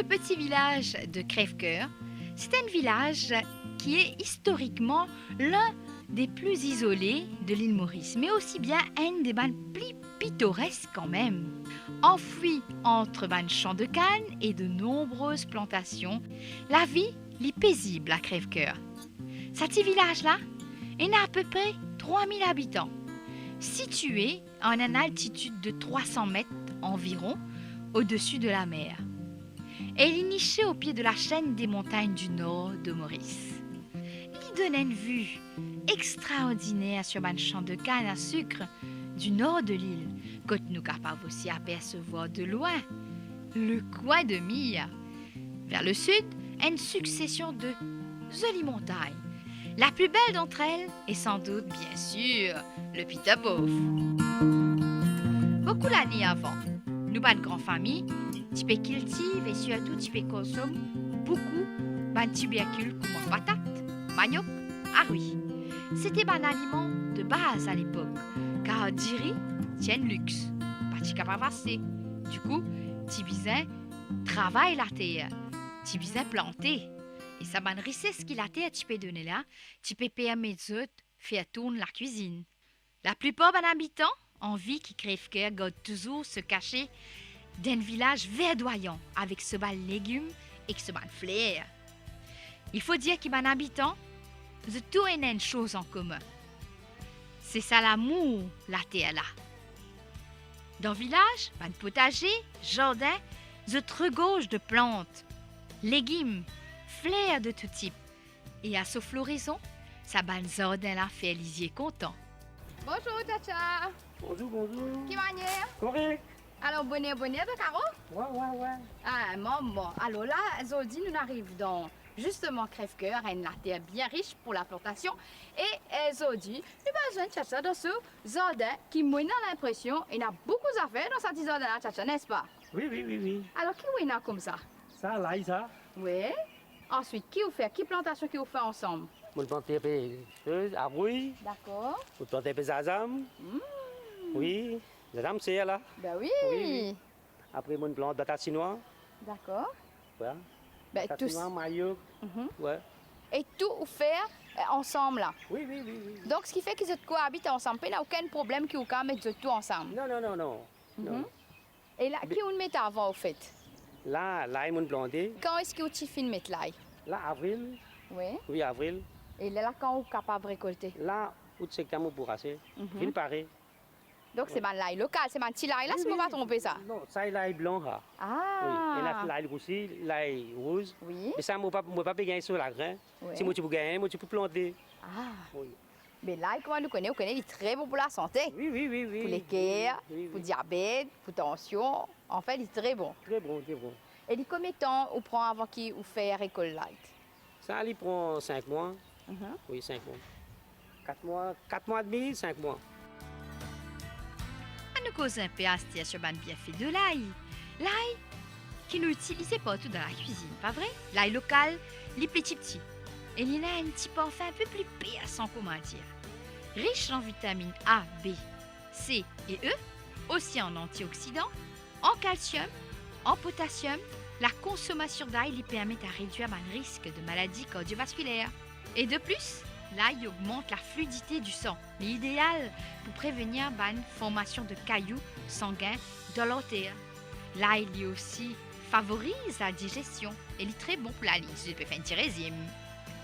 Le petit village de Crèvecoeur, c'est un village qui est historiquement l'un des plus isolés de l'île Maurice, mais aussi bien un des plus pittoresques quand même. Enfoui entre ban champs de canne et de nombreuses plantations, la vie est paisible à Crèvecoeur. Ce petit village-là, il a à peu près 3000 habitants, situé en une altitude de 300 mètres environ au-dessus de la mer. Elle est nichée au pied de la chaîne des montagnes du nord de Maurice. Il donne une vue extraordinaire sur un champ de canne à sucre du nord de l'île, que nous capables aussi apercevoir de loin le coin de mire. Vers le sud, une succession de jolies montagnes. La plus belle d'entre elles est sans doute, bien sûr, le Pitabof. Beaucoup l'année avant, nous, une grande famille, tu peux cultiver et surtout tu peux consommer beaucoup de tubercules comme patates, manioc, arouille. C'était un aliment de base à l'époque, car diri tient luxe, pas tu capable assez. Du coup, tu besoin travaille la terre, tu besoin planter. Et ça m'a ce qu'il a terre tu peux donner là, tu peux permettre de faire tourner la cuisine. La plupart des habitants en vie qui Crèvecoeur gardent toujours se cacher d'un village verdoyant avec ce bal légumes et ce bal fleurs. Il faut dire qu'il y a un habitant de tout et une chose en commun. C'est ça l'amour, la terre là. Dans le village, un potager, jardin, de gauche de plantes, légumes, fleurs de tout type. Et à ce floraison, ça ban jardin là fait lisier content. Bonjour, Tcha. Bonjour, bonjour. Qui manière? Correct. Alors, bonnet, de Caro? Ouais. Ah, maman. Alors là, Zodi, nous arrivons dans justement Crèvecoeur, une terre bien riche pour la plantation. Et Zodi, nous avons besoin de Tcha dans ce jardin qui m'a l'impression qu'il y a beaucoup d'affaires dans ce jardin, Tcha, n'est-ce pas? Oui. Alors, qui est comme ça? Ça, là, ça. Oui. Ensuite, qui vous fait? Qui plantation qui vous fait ensemble? Mon planter des choses, arouille. D'accord. Mon planter des azam. Oui. Azam, c'est là. Ben oui. Oui. Après, mon plante de chinois. D'accord. Ouais. Ben, tous. Chinois, maillot. Ouais. Et tout vous faire ensemble là. Oui. Donc, ce qui fait qu'ils cohabitent ensemble. Il n'y a aucun problème qu'ils vous mettre tout ensemble. Non. Et là, qui vous met avant au fait? Là, il mon planté. Quand est-ce que vous filmez là? Là, avril. Oui. Oui, avril. Et là, quand vous êtes capable de récolter? Là, août, septembre, pour raser. Il paraît. Donc, c'est un l'ail local, c'est un petit l'ail là, si vous ne pas tromper ça? Non, ça, il est blanc. Là. Ah. Oui. Et là, l'ail aussi, l'ail rouge. Oui. Mais ça, je ne peux pas gagner sur la graine. Oui. Si moi, tu peux gagner, moi, tu peux planter. Ah. Oui. Mais l'ail, comment nous connaissons? Il est très bon pour la santé. Oui. Pour les cœurs, Oui. pour le diabète, pour la tension. En fait, il est très bon. Très bon. Et il combien de temps vous prend avant qu'il vous fait récolte l'ail? Ça, il prend 5 mois. Oui, 5 mois. 4 mois et demi, 5 mois. À nous causer un peu astia sur ban bienfait de l'ail. L'ail qui nous utilisait pas tout dans la cuisine, pas vrai? L'ail local, les petits. Et il a un petit parfum un peu plus pire sans comment dire. Riche en vitamines A, B, C et E, aussi en antioxydants, en calcium, en potassium, la consommation d'ail lui permet de réduire le risque de maladies cardiovasculaires. Et de plus, l'ail augmente la fluidité du sang, l'idéal pour prévenir la formation de cailloux sanguins dans l'artère. L'ail lui aussi favorise la digestion et il est très bon pour la lise du régime.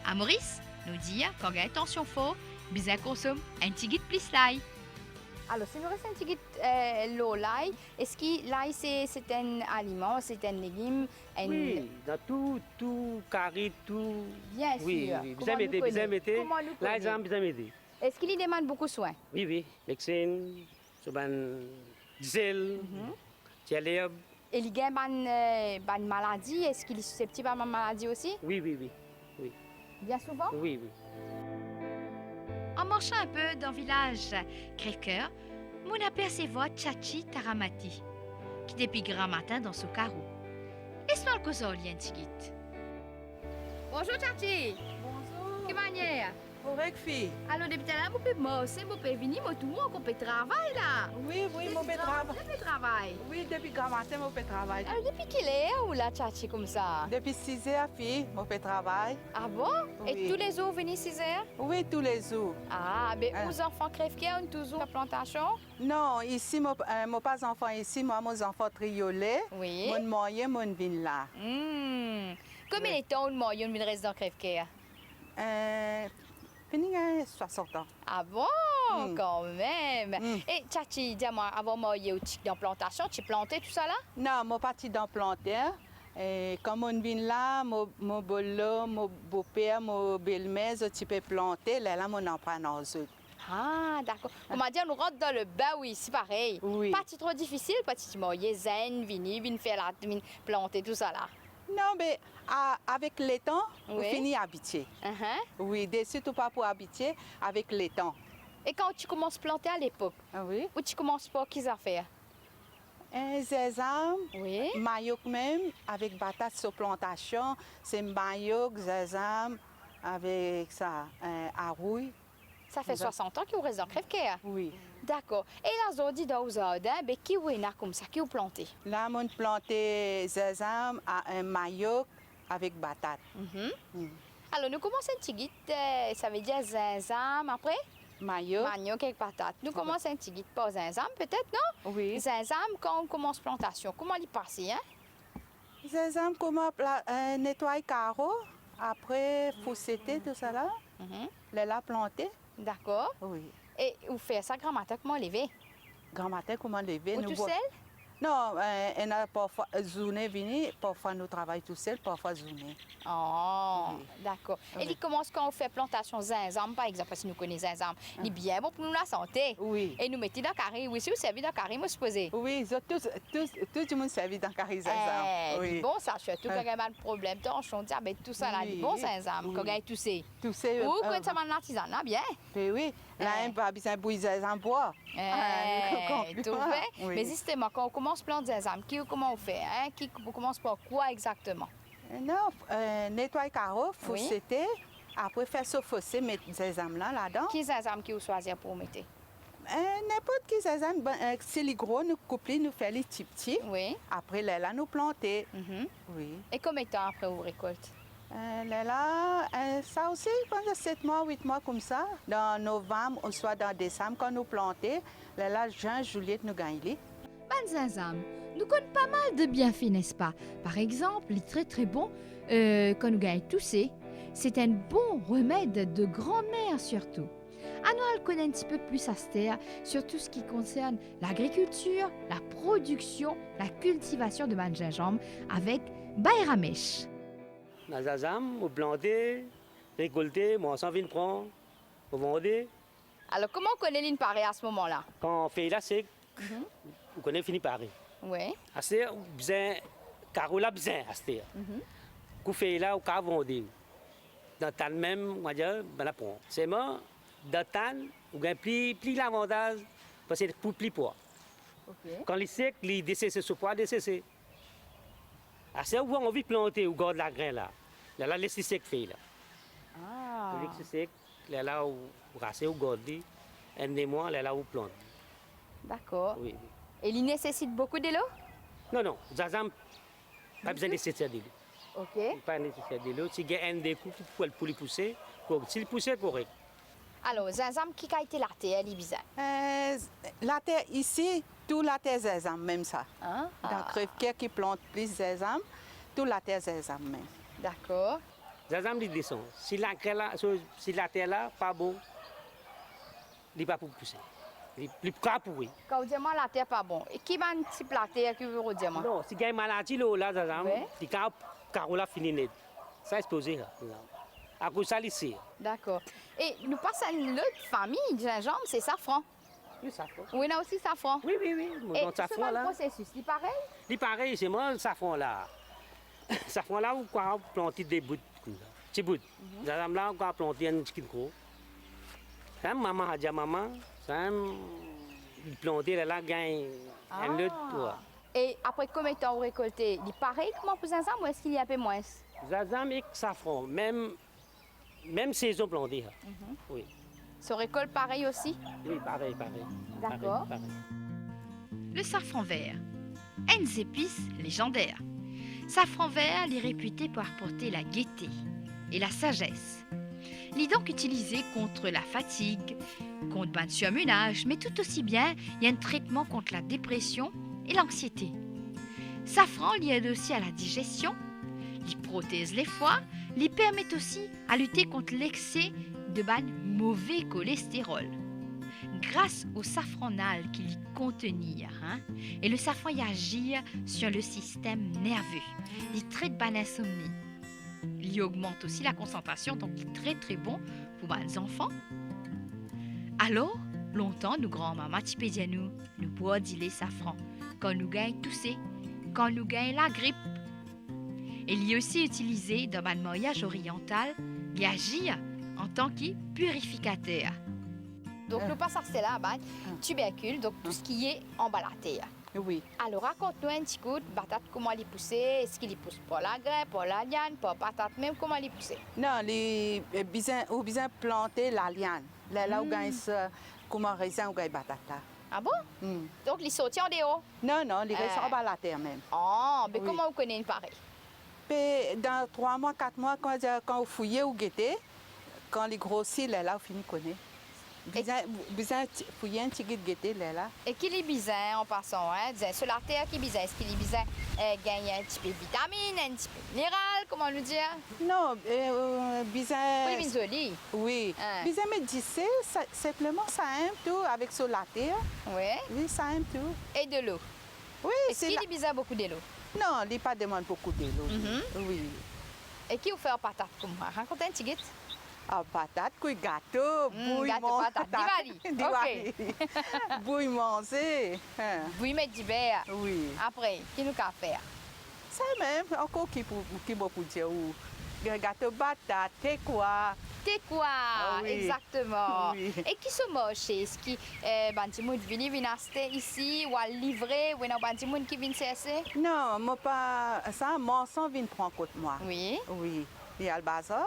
À Maurice, nous dire quand il y a tension fort, bien consomme un petit guide plus l'ail. Alors, si nous restons un petit guide l'eau l'ail, est-ce que l'ail c'est un aliment, c'est un légume? Oui, dans tout carré, tout. Bien sûr. Oui. Bien m'aider. Là, ils ont bien m'aider. Est-ce qu'il y demande beaucoup de soins? Oui. Médecine, diesel, l'herbe. Et il y a une maladie, est-ce qu'il est susceptible à une maladie aussi? Oui. Bien souvent? Oui. En marchant un peu dans le village Crèvecoeur, mon apercevoir Tchachi Taramati, qui depuis grand matin dans son carreau. Laisse-moi le causer au lien tigit. Bonjour Tchachi. Bonjour. Quelle manière? Correct, fille. Alors, depuis là, vous pouvez moi aussi, vous pouvez venir, moi tout, on peut travailler là. Oui, oui, mon père travaille. Depuis travail. Oui, depuis grand matin, mon père travaille. Alors, depuis qu'il est où la tchatchi comme ça? Depuis 6 heures, fille, mon père travaille. Ah bon? Et Oui. tous les jours, venez 6 heures? Oui, tous les jours. Ah, mais Ah. aux enfants crèvent qui ont toujours la plantation? Non, ici, mon pas enfant ici, moi, mon enfant triolet. Oui. Mon moyen, mon vin là. Combien de temps vous avez une résidence crève-qui? Fini 60 ans. Ah bon, quand même. Et tchatchi, dis-moi, avant moi, il y a dans plantation, tu plantais tout ça là? Non, mon parti dans planter. Et comme mon vin là, mon bolo, mon beau-père, mon belle-mère, tu peux planter, là, mon emprunt dans eux. Ah, d'accord. On m'a dit, on rentre dans le bas, oui, c'est pareil. Oui. Pas trop difficile, pas si moyen, zen, vini faire la, vini planter tout ça là. Non, mais avec le temps, on Oui. finit habitué. Oui, surtout pas pour habituer, avec le temps. Et quand tu commences à planter à l'époque, Ah oui. où tu commences pas, qu'est-ce à faire? Un sésame, Oui. maïoc même, avec bataille sur plantation, c'est maïoc, sésame, avec ça, arouille. Ça fait Oui. 60 ans qu'il reste dans crève-cœur. Oui. D'accord. Et là, Zodi, dans le jardin, ben, qui est là comme ça, qui est planté? Là, on planté sésame, un maïoc avec batate. Alors, nous commençons un petit guide, ça veut dire zinzame après? Maïoc, Manioc avec patate. Nous commençons un petit guide, pas zinzame peut-être, non? oui. Zinzame, quand on commence plantation, comment il passe, hein? Sésame, comment nettoyer carreau, après fousseter tout ça là, là planté. D'accord. Oui. Et vous faites ça grand-matin, comment lever? Grand matin, comment lever? Vous tout seul? Non, on a parfois journée venue, parfois nous travaillons tout seul, parfois journée. Oh, Oui. d'accord. Et Oui. il commence quand on fait plantation zinzame, par exemple, parce que nous connaissons zinzame. Il est bien bon pour nous la santé. Oui. Et nous mettons dans le carré. Oui, si vous servez dans le carré, moi, supposé. Oui, tout le monde servi dans Carré Eh, Sésame. oui. Oui. Bon, ça, surtout quand il y a mal de problème, tension, diabète, tout ça, là, Oui. du bon zinzame, Oui. quand il y a tout ça. Tout c'est. Ou quand ça m'a l'artisan, là, bien. Oui, là, Eh. on peut habiter un bouillie Sésame bois. Eh, tout fait. Oui. Mais justement, quand on commence à planter zinzame, comment on fait? Hein? On commence par quoi exactement? Non, nettoyer carreau, fousseter, après faire ce fossé, mettre Sésame là, là-dedans. Qui zinzame qui vous choisir pour mettre? N'importe qui Sésame, si les gros, nous couper, nous faire les petits. Oui. Après, là, nous planter. Mhm. Oui. Et combien de temps après vous récoltez? Là, ça aussi, pendant 7 mois, 8 mois comme ça, dans novembre ou soit dans décembre, quand nous plantons, là, juin, juillet, nous gagnons. Ban zinzame, nous connaissons pas mal de bienfaits, n'est-ce pas? Par exemple, il est très très bon quand nous gagnons tousser. C'est un bon remède de grand-mère surtout. Annual connaît un petit peu plus à cette terre sur tout ce qui concerne l'agriculture, la production, la cultivation de ban gingembre avec Bayramesh. Dans Zazam, vous plantez, récoltez, moi, on vient prendre, vous vendez. Alors, comment on connaît l'île pareille à ce moment-là? Quand on fait la sec, vous connaissez fini Paris. Oui. Assez, besoin, carreau là, besoin, assez. Vous faites là, vous vendez. Dans le même, on va dire, ben la prend. C'est moi, dans le temps, vous gagnez plus l'avantage, parce que c'est pour plus poids. Quand les secs, les décès sur poids, décès. Assez, vous avez envie de planter, vous gardez la graine là. Là, laissez sec fait là. Ah. Vous laissez sec, là, vous rassez, vous gardez. Un des mois, là, vous plantez. D'accord. Oui. Et il nécessite beaucoup de l'eau? Non, Zazam, pas besoin de nécessaire de l'eau. OK. Pas nécessaire de l'eau. Si il y a un des coups pour les pousser, si le pousser, c'est correct. Alors, zinzame qui a été la terre, elle est bizarre. La terre ici, tout la terre Sésame, même ça. Hein? Dans Crève-Cœur qui plante plus Sésame, tout la terre Sésame même. D'accord. Zazam, il descend. Si la terre là, pas bon, il n'est pas pour pousser. Il est plus prêt pour pourrir. Quand vous dites moi la terre pas bon, et qui va un petit la terre que vous dites moi? Non, si il y a une maladie là, Zazam, Ouais. il y a un carreau là fini net. Ça explose là. À cause de ça, ici. D'accord. Et nous passons à une autre famille de gingembre, c'est safran. Oui, safran. Oui, on a aussi safran. Oui. Et Donc, ce safran là. processus, il pareil? Il pareil, c'est moi le safran là. Safran là, vous pouvez planter des bouts. Petits bouts. Zazam là, vous pouvez planter un petit gros. Ça, maman a dit à maman, ça, il planter là, gagne un autre poids. Et après combien de temps vous récoltez? Il est pareil comment pour zinzame ou est-ce qu'il y a un peu moins? Zazam et safran, même même saison plantée. Oui, Se récolte pareil aussi? oui, pareil. D'accord. Pareil. Le safran vert. Une épice légendaire. Safran vert est réputé pour apporter la gaieté et la sagesse. Il est donc utilisé contre la fatigue, contre le surmenage, mais tout aussi bien, il y a un traitement contre la dépression et l'anxiété. Safran il aide aussi à la digestion, il protège les foies, il permet aussi à lutter contre l'excès de mauvais cholestérol. Grâce au safranal qu'il y contient, et le safran y agit sur le système nerveux, il traite l'insomnie. Il augmente aussi la concentration, donc il est très très bon pour les enfants. Alors, longtemps, nous grands-mamans nous boivons du lait safran quand nous gagnons tousser, quand nous gagnons la grippe. Et il est aussi utilisé dans le mariage oriental, il agit en tant que purificateur. Donc, nous passons à là, tubercule, donc tout ce qui est emballé. Oui. Alors, raconte-nous un petit coup de patate, comment les pousser. Est-ce qu'il les pousse pour la graine, pour la liane, pour la patate, même comment les pousser? Non, les besoin planter la liane. Là où gagne comment raisin ou gagne batata. Ah bon? Donc, les sorties en dehors? Non, les raisins en bas la terre même. Oh, mais Oui. comment vous connaissez pareil? Puis, dans 3 mois, 4 mois, quand vous fouillez ou guettez, quand les grossit, là, vous finissez de connaître. Besoin fouiller un petit guide guetter, là. Et qui est bizarre en passant, hein? Sur la terre, qui est bizarre? Est-ce qu'il est bizarre? Gagne un petit peu de vitamine, un petit peu de minéral, comment nous dire? Non, besoin... Oui, joli. Oui. Besoin médiciner, simplement ça aime tout avec sur la terre. Oui. Oui, ça aime tout. Et de l'eau. Oui, Est-ce qu'il est bizarre beaucoup de l'eau? Non, il pas demande beaucoup d'eau. Oui. Et qui vous fait en patate comme moi? Racontez un petit guide. Ah, patate, couille gâteau, bouille gâteau patate, Diwali. Diwali. Bouille manger. Vous y mettez du beurre. Oui. Après, qui nous a faire? Ça même, encore qui peut dire ou gâteau patate, t'es quoi? T'es quoi? Ah oui. Exactement. Oui. Et qui se moche? Est-ce que Bantimoun vient acheter ici ou à livrer ou non Bantimoun qui vient chercher? Non, moi pas ça, mon sang vient prendre contre moi. Oui. Oui. Il y a le bazar.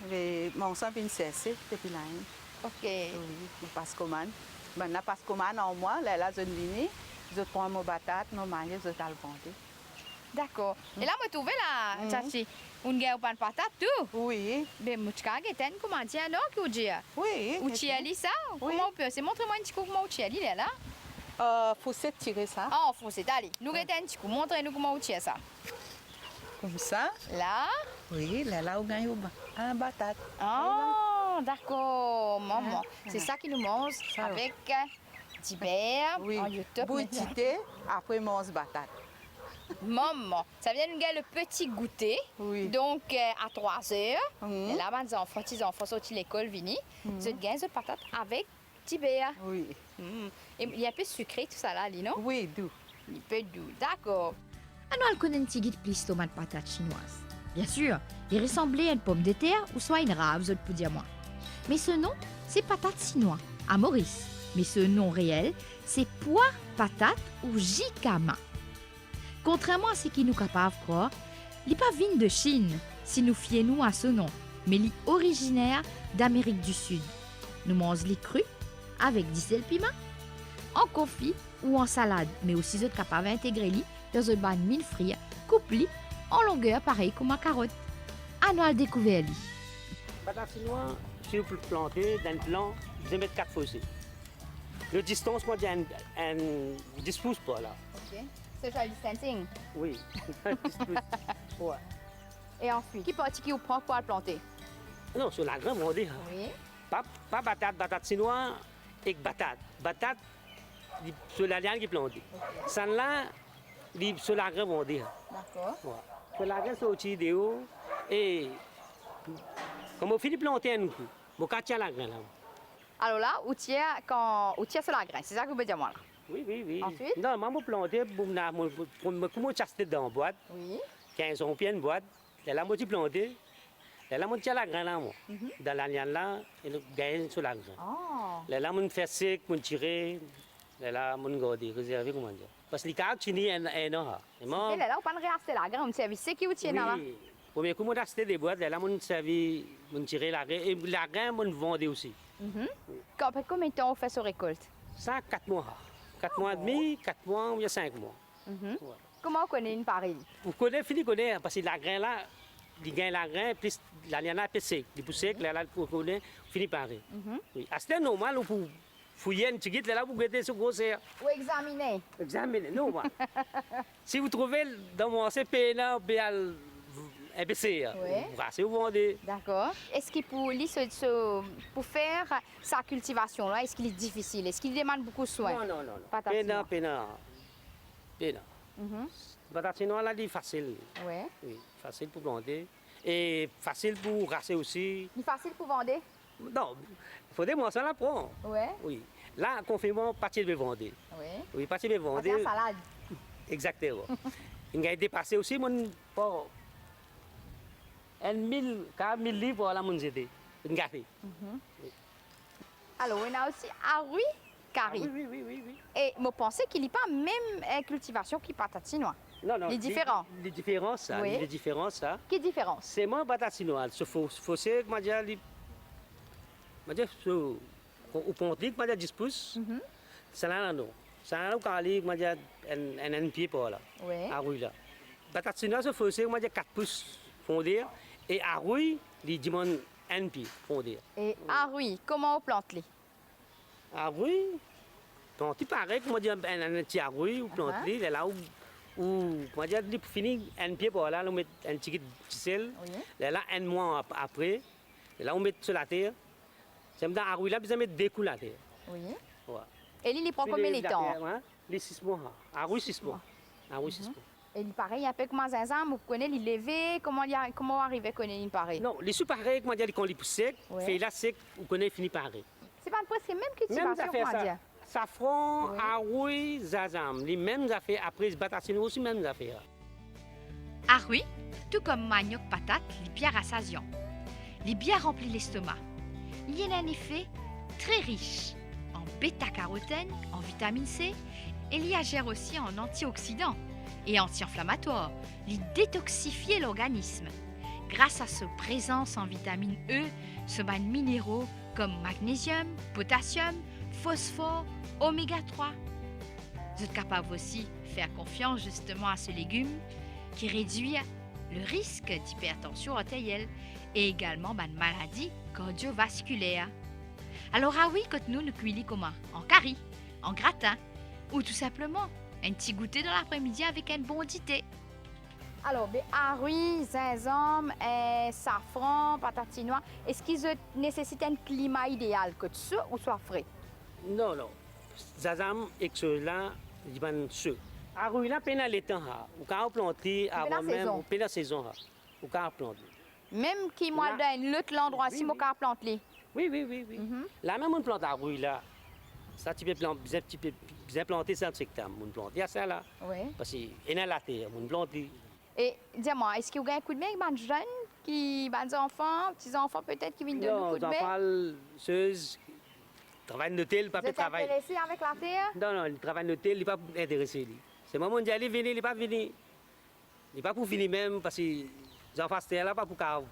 Mais mon sang vient cesser depuis là. Ok. Oui, je passe commande. Maintenant, passe commande en moi, là, je viens, je prends mon patate, mon maillot, je t'ai le vendre. D'accord. Et là, je trouve là, Tchachi, un gars pas de patate tout. Oui, Mais muchka geten comment dire non que dit? oui. Ou tu ali ça? Oui. Comment on peut? C'est montre-moi un petit coup comment tu ali là. Faut se tirer ça. Ah, faut c'est allez. Nous geten un petit coup, montre-nous comment on tire ça. Comme ça. Là. Oui, là, on gagne un patate. Ah, d'accord, maman. C'est ça qui nous mange Ça va. avec du beurre Oui, en YouTube. bouillité, après mange patate. Maman, ça vient nous gagner le petit goûter. Oui. Donc à 3 heures, Mhm. là, les enfants sortis de l'école, vini, je gagne cette patate avec du beurre. Oui. Et il y a un peu sucré tout ça là, non? Oui, doux. Un peu doux, d'accord. On connaît un petit guide plus tomate patate chinoise. Bien sûr, il ressemblait à une pomme de terre ou soit une rave, je peux dire moi. Mais ce nom, c'est patate chinois, à Maurice. Mais ce nom réel, c'est pois patate ou jicama. Contrairement à ce qui nous capable croire, il n'est pas venu de Chine, si nous fions à ce nom, mais il est originaire d'Amérique du Sud. Nous mangeons les crus avec du sel piment, en confit ou en salade, mais aussi vous êtes capable d'intégrer les dans une banne mine frite, coupe-les en longueur pareil comme une carotte. À nous à le découvrir. Patate chinoise, si vous plantez dans le plan, vous allez mettre 4 fossés. La distance, moi, un 10 pouces pas là. Ok. Social distancing. Oui. 10 pouces. Ouais. Et ensuite, qui parti qui vous prend pour le planter? Non, sur la graine, on dit. Oui. Pas patate chinoise et patate. Patate, sur la liane qui est plantée. Celle-là, sur la graine, on dit. D'accord. Ouais. Sur la graine, c'est au-dessus de haut. Et comme on finit de planter un coup, on cache la graine là. Alors là, où tire sur la graine, c'est ça que vous voulez dire moi là? Oui. Ensuite? Non, moi, je planter pour me acheter dans la boîte. Oui. 15 pieds une boîte. Là, moi, je planter. Là, moi, je tiens la graine là, moi. Dans la liane là, et le gagne sur la graine. Oh. Là, moi, je fais sec, je tire. Là, moi, je garde, réservé, comment dire. Parce que les cartes, tu n'y es un an. Et là, on peut pas rester la graine, on service, c'est qui vous tient là? Oui. Premier coup, on a acheté des boîtes, là, on servi, on tirait la grain, et la grain, on vendait aussi. Après combien de temps on fait sa récolte? Ça, 4 mois. 4 mois et demi, 4 mois ou bien 5 mois. Voilà. Comment on connaît une pareille? Vous connaissez, fini connaître, parce que la grain là, il gagne la grain, plus la liane est sec. Il est plus sec, là, vous connaissez, fini par oui. C'est normal, vous fouillez une petite, là, vous mettez ce gros serre. Ou examiner? Examinez, non, moi. Si vous trouvez dans mon CP, là, épaissé, vous rassez, vous vendez. D'accord. Est-ce qu'il pour faire sa cultivation là, est-ce qu'il est difficile? Est-ce qu'il demande beaucoup de soin? Non. Patate chinoise. Pénal. Patate chinoise, là, c'est facile. Ouais. Oui, facile pour planter. Et facile pour rasser aussi. Il est facile pour vendre? Non, il faut des moissons là prendre. Ouais. Oui. Là, confinement, partie de vendre. Oui. Oui, partie de vendre. C'est la salade. Exactement. Il a dépassé aussi mon pour 1000 livres à la monnaie. Une café. Alors, on a aussi Arui Kari. Oui. Et je pensais qu'il n'y a pas même cultivation qui patate chinoise. Non. Les différents. Les différences, ça. Oui. Les différences, ça. Quelle différence? C'est moi, patate chinoise. Ce fossé, moi, j'ai au pontique, moi, j'ai 10 pouces. C'est là, non. C'est là, quand moi, j'ai un pied pour là. Oui. À Rouille, là. Patate chinoise, ce fossé, moi, j'ai 4 pouces fondés. Et à Rouille, les dimanches, un pied fondé. Et Arui, comment on plante les? À Rouille, planter pareil, moi, j'ai un petit à Rouille, ou planter, là où moi, j'ai fini un pied pour là, on met un petit sel. Oui. Là, un mois après, là, on met sur la terre. C'est dans à Rouille, là, besoin de mettre des coups la terre. Oui. Voilà. Et il prend combien de temps? Les 6 mois. À Rouille, 6 mois. À Rouille, 6 mois. Et il pareil, un peu comme un vous connaissez, il lever, comment arriver à connaître une pareil? Non, les sous pareils, moi, j'ai quand les poussent secs, Ouais. fait là sec, vous connaissez fini pareil. C'est pas presque même Même cultivation, affaire comment ça. dire? Safran, Oui. Aroui, Zazam, les mêmes affaires, après, Batatino aussi, mêmes affaires. Arui, tout comme manioc patate, les bien rassasiant. Les bien remplit l'estomac. Il y a un effet très riche en bêta-carotène, en vitamine C, et il y agère aussi en antioxydants et anti-inflammatoires, il détoxifier l'organisme. Grâce à sa présence en vitamine E, ce ban minéraux comme magnésium, potassium, phosphore, oméga 3. Vous êtes capable aussi de faire confiance justement à ce légume qui réduit le risque d'hypertension artérielle et également de maladies cardiovasculaires. Alors ah oui, quand nous cuisons comment? En curry, en gratin ou tout simplement un petit goûter dans l'après-midi avec un bon thé. Alors, Arui, gingembre, safran, patate chinoise, est-ce qu'ils nécessitent un climat idéal, que ce ou soit frais? Non. Zazam, et que cela, ils vont ceux. Aroui, là, peine à l'étang, ou quand on plante, avant même, ou peine à saison, ou quand on plante. Même qui moi Là. dans l'autre endroit, si mon cas plante les. Oui. Là, même on plante Aroui, là. Ça, tu peux bien planter ça, c'est que tu as planté. Il y a ça là. Oui. Parce qu'il y a la terre, on plante. Et dis-moi, est-ce qu'il y a un coup de main avec des jeunes, des enfants, petits-enfants peut-être qui viennent de nous Non, coup de j'en main? parle, ceux travaillent de tel, pas Vous de êtes travail. intéressé avec la terre? Non, le travail de tel, il n'est pas intéressé. C'est le moment d'y aller, venir, il n'est pas venu. Il n'est pas pour finir même, parce que les enfants, c'est là, pas pour carreau.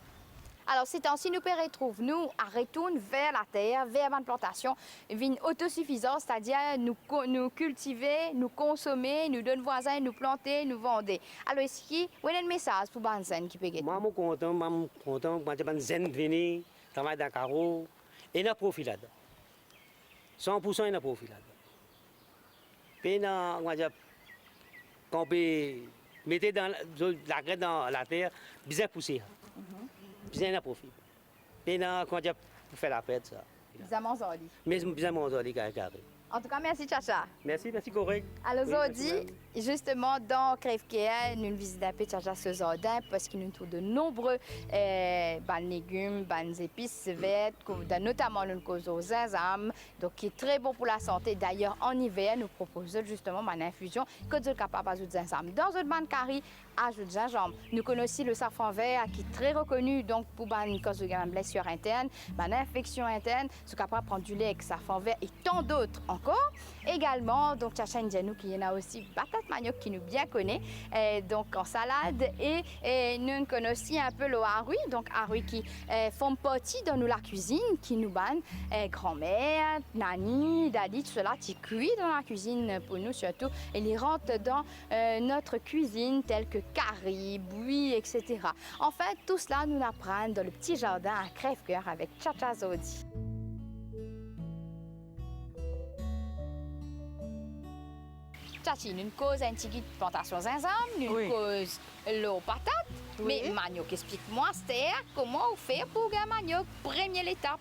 Alors, c'est ainsi nous retrouver, nous, à retourner vers la terre, vers la plantation, une autosuffisance, c'est-à-dire nous cultiver, nous consommer, nous donner voisins, nous planter, nous vendre. Alors, est-ce qu'il y a un message pour les gens qui peuvent Moi, je suis content, quand je suis venu, travailler dans le carreau, et il y a profit là-dedans. 100% il y a profit là-dedans. Puis, quand on peut mettre la graine dans la terre, bien pousser. Bien à profit. Puis, quand on fait la fête, ça. Bizarrement, ça dit. Mais bien manger les carrés. En tout cas, merci, Chacha. Merci, correct. Alors, Oui, aujourd'hui, merci, justement, dans Crève-Kéa, nous visitons un peu Chacha ce jardin parce qu'il nous trouve de nombreux légumes, épices, vertes, notamment le coso zinzam, donc qui est très bon pour la santé. D'ailleurs, en hiver, nous proposons justement une infusion que vous êtes capable d'ajouter zinzam. Dans une bande curry, ajoute gingembre. Nous connaissons aussi le safran vert qui est très reconnu donc pour une blessure interne, une infection interne, ce capable de prendre du lait avec safran vert et tant d'autres encore. Également, donc Chacha Indianou qui y en a aussi patate patate manioc qui nous bien connaît, donc en salade. Et nous connaissons aussi un peu le harui, donc harui qui font partie de nous la cuisine, qui nous banne grand-mère, nani, daddy, tout cela qui cuit dans la cuisine pour nous surtout. Et ils rentrent dans notre cuisine telle que curry, bouillie, etc. En fait, tout cela nous apprend dans le petit jardin à crève-cœur avec Chacha Zodi. Chachi, nous cause un petit guide de plantation zinzam, nous Oui. cause l'eau patate. Oui. Mais manioc, explique-moi, Stère, comment on fait pour gagner manioc? Première étape.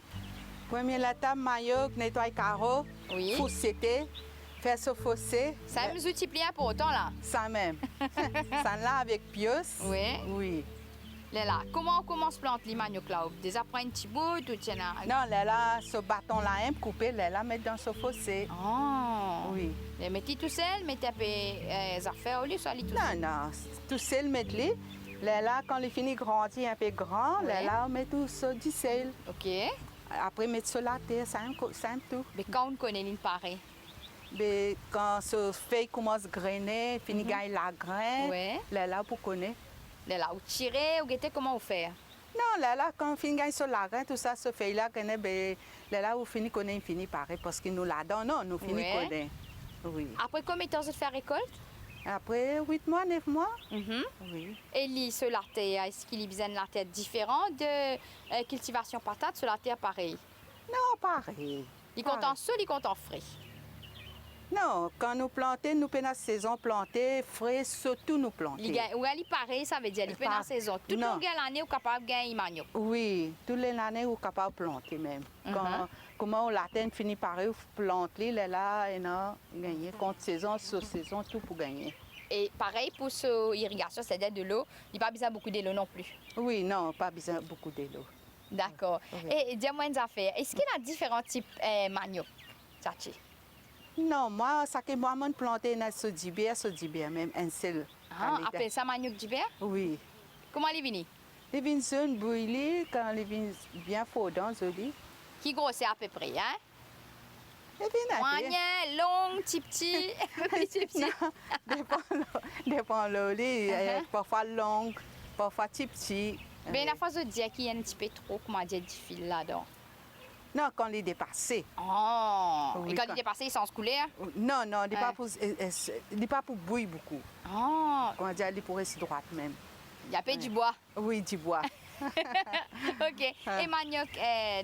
Première étape, manioc, nettoyer carreau, Oui. fousseter, faire ce fossé. Ça me multiplie pour autant là. Ça même. Ça là avec pièce. Oui. Oui. Là, comment on commence à planter les manioc là? Déjà prendre un petit bout, tout ça. Non, là, ce bâton-là, coupé, là, mettre dans ce fossé. Oh. Oui. Les mettez tout seul, mettez les affaires au lieu, ça lit tout seul. Non, non, tout seul, mettre-les. Là, quand il finit de grandir un peu grand, Ouais. là, on met tout ça du sel. Ok. Après, mettre sur la terre, simple tout. Mais quand on connaît une pareille? Mais quand ce feuille commence à grainer, finit de gagner la graine, Ouais. là, pour connaître. Là, vous tirez, vous guettez comment vous faire? Non, là, quand on finit de gagner sur la graine, tout ça, ce feuille-là, ben, là, on finit de connaître, finit pareil, parce que nous la donnons, non, nous finit Ouais. de connaître. Oui. Après combien de temps vous faites récolte? Après 8 mois, 9 mois, Mhm. oui. Et lui, sur la terre, est-ce qu'il y a besoin de la terre différente de cultivation patate sur la terre pareil? Non, pareil. Il compte en sol, il compte en frais. Non, quand nous plantons, nous pendant la saison planter, frais, surtout nous planter. Ou elle pareil, ça veut dire qu'il peut dans la saison. Tout le Non. long de l'année, vous êtes capable de gagner manioc. Oui, toutes les années, on est capable de planter même. Quand, comment on l'atteint, finit par planter, là, et non, gagner. Contre saison, sur saison, tout pour gagner. Et pareil pour l'irrigation, c'est-à-dire de l'eau, il n'y a pas besoin de beaucoup d'eau non plus. Oui, non, pas besoin de beaucoup d'eau. D'accord. Oui. Et dis-moi une affaire, est-ce qu'il y a différents types de manioc, Chachi? Non, moi, ça que moi, je plante dans ce dibia même, un seul. Ah, appelle ça manioc d'hiver? Oui. Comment il est venu? Les vins sont brûlés, quand les vins bien fondants, je dis. Qui grossit à peu près, hein? Les vins Moyen, long, petit, petit. dépend parfois long, parfois petit. Mais la fois de dire qu'il y a un petit peu trop, comment dire, du fil là-dedans. Non, quand il est dépassé. Oh! Oui, Et quand quand- il est passé, il s'en se coulait? Non, non, il n'est pas pour bouillir beaucoup. Oh! Comment dire, il est pour rester droite même. Il y a peu du bois. Oui, du bois. OK. Ah. Et manioc,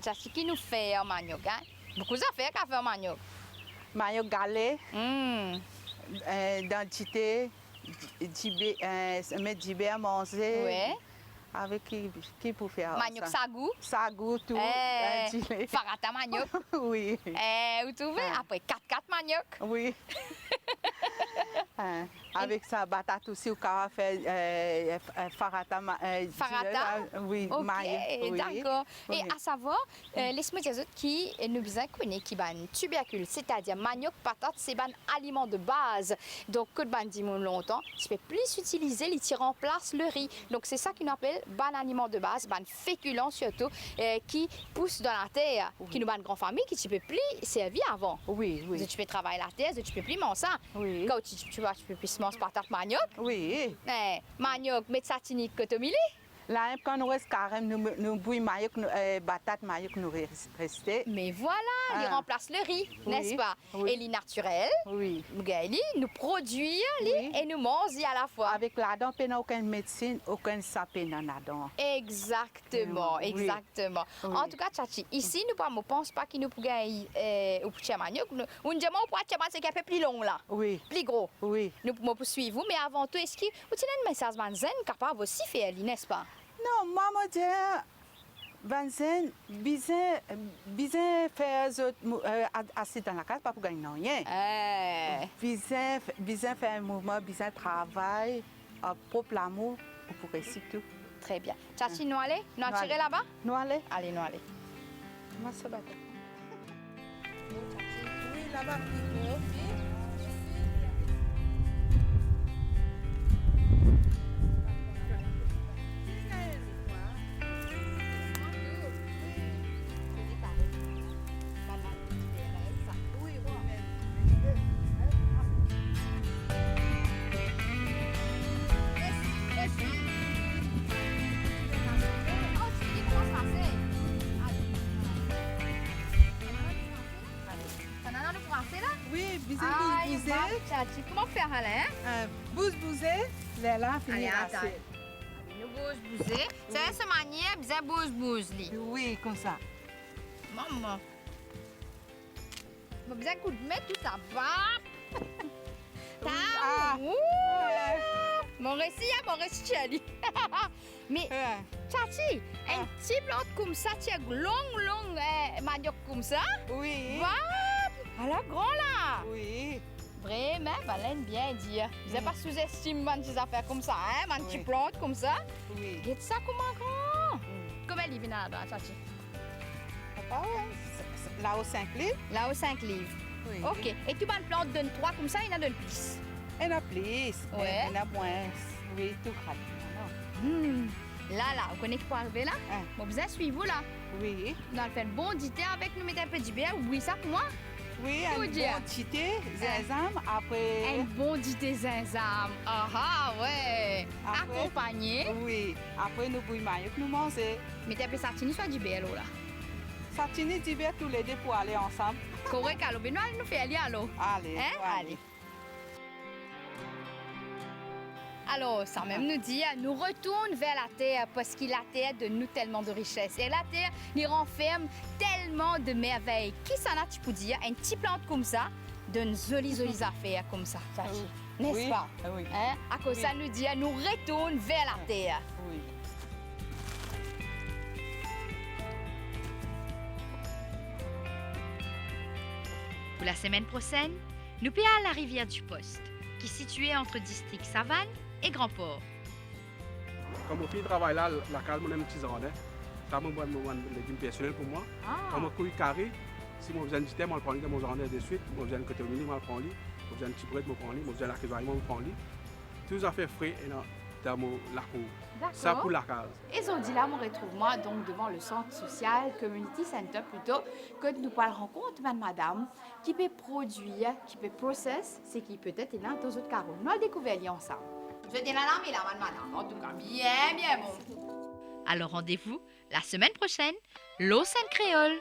Chachi, qui nous fait un manioc, hein? Beaucoup d'affaires qu'a fait un manioc. Maillot galet, Hum. dentité, mettre du à manger. Ouais. Avec qui pour faire Manioc ça? sagou. Sagou, tout. Farata manioc. Oui, Vous trouvez? Après 4 manioc. oui. Avec sa patate aussi, on peut faire farata. Farata? Oui, OK, maillot. Oui. d'accord. Et Oui. à savoir, laisse-moi dire qui nous besoin connaître qui ban tubercule, c'est-à-dire manioc, patate, c'est ban aliment de base. Donc, que de ban dit longtemps, tu peux plus utiliser les qui remplacent le riz. Donc, c'est ça qu'on appelle ban aliment de base, ban féculent surtout, qui pousse dans la terre, qui nous ban grande famille, qui tu peux plus servir avant. Oui, oui. Tu peux travailler la terre, tu peux plus manger ça. Oui. Quand tu peux plus manger patate manioc, Oui. manioc, mettre ça tinique cotomili. Là, quand nous restons carrément, nous bouillons maillot, patate maillot, nous restons. Mais voilà, il Ah. remplace le riz, Oui, n'est-ce pas? oui. Et les naturels, Oui. nous produisent Oui. et nous mangent à la fois. Avec la-dedans, il n'y a aucune médecine, aucun sapin là-dedans. Exactement, Oui. exactement. Oui. En tout cas, Chachi, ici, nous ne pensons pas qu'il nous peut gagner au petit manioc. Nous demandons pour petit manioc, c'est un peu plus long là, Oui, plus gros. oui. Nous pouvons poursuivre, mais avant tout, est-ce que vous avez un message manzen capable aussi de faire, n'est-ce pas? Non, moi, je dis, Vincent, bien faire assis dans la case, pas pour gagner rien. Bien faire un mouvement, bien travail, propre l'amour, pour réussir tout. Très bien. Chachi, nous allons? Nous Nous tirer allons. là-bas? Nous allons. Allez, nous allons. Moi, ça va. Oui, là-bas, plus gros. Tchachi, comment faire, Alain? Bouse-bousé, là, Allez, finir attends. assez. Nous bouge-bouger. C'est cette manière, bien bouge-bouge, li. Oui, comme ça. Maman. Bon, bien coup de mettre tout ça va. Ah. Ouh. Mon récit, Charlie. Mais, Tchachi, un petit plante comme ça, tu as long, manioc comme ça. Oui. Va, à la grand là. Oui. Vraiment, Valène bien dire. Vous n'avez pas sous-estimé ces affaires comme ça, hein, man, Oui. petit plante comme ça. Oui. Regarde ça comment grand. Comment elle vient là-dedans, Tchachi? Papa, ouais. Là au 5 livres. Là, aux 5 livres. Oui. Ok. Et tu vas une plante donne 3 comme ça, il y en a donne plus. Il y en a plus. Ouais. Il y en a moins. Oui, tout grave. Là, vous connaissez qui peut arriver là? Hein. Bon, vous allez suivre vous là. Oui. Nous allons faire un bon dité avec nous, mettre un peu de bière. Oui, ça pour moi. Oui, Tout un dire. bon tité, zinzam, Un après... bon dité zinzam. Ah, ouais. Après? Accompagné. Oui, après nous bouillons maillot que nous mangeons. Mettez un peu satini soit du bière là. Satini d'hiver tous les deux pour aller ensemble. Correct, alors, nous allons nous faire aller alors. Allez, Hein? nous Allez. Alors, ça même nous dit, nous retourne vers la terre parce que la terre donne nous tellement de richesses. Et la terre nous renferme tellement de merveilles. Qui s'en a, tu peux dire, une petite plante comme ça, donne jolies affaires comme ça. Tchachi. N'est-ce Oui. pas? Oui. Hein? À cause Oui. ça nous dit, nous retourne vers la terre. Oui. Pour la semaine prochaine, nous payons à la rivière du Poste, qui est située entre district Savane et Grand-Port. Quand mon fils travaille là, la case, mon petit jardin. Ça me donne un légume personnel pour moi. Quand mon couille carré, si mon besoin de thème, je prends mon jardin de suite. Mon besoin de côté mini, je prends lui. Mon besoin de petit bread, je prends lui. Mon besoin de la cuisine, je prends lui. Tout ça fait frais et dans la cour. Ça pour la case. Et dit là, on retrouve moi donc devant le centre social, community center plutôt, que nous parlons rencontre madame, qui peut produire, qui peut process, c'est qui peut être là dans autres carreaux. Nous allons découvrir ensemble. Je dis là, mais là, madame, en tout cas, bien bon. Alors rendez-vous la semaine prochaine, l'eau Sainte Créole.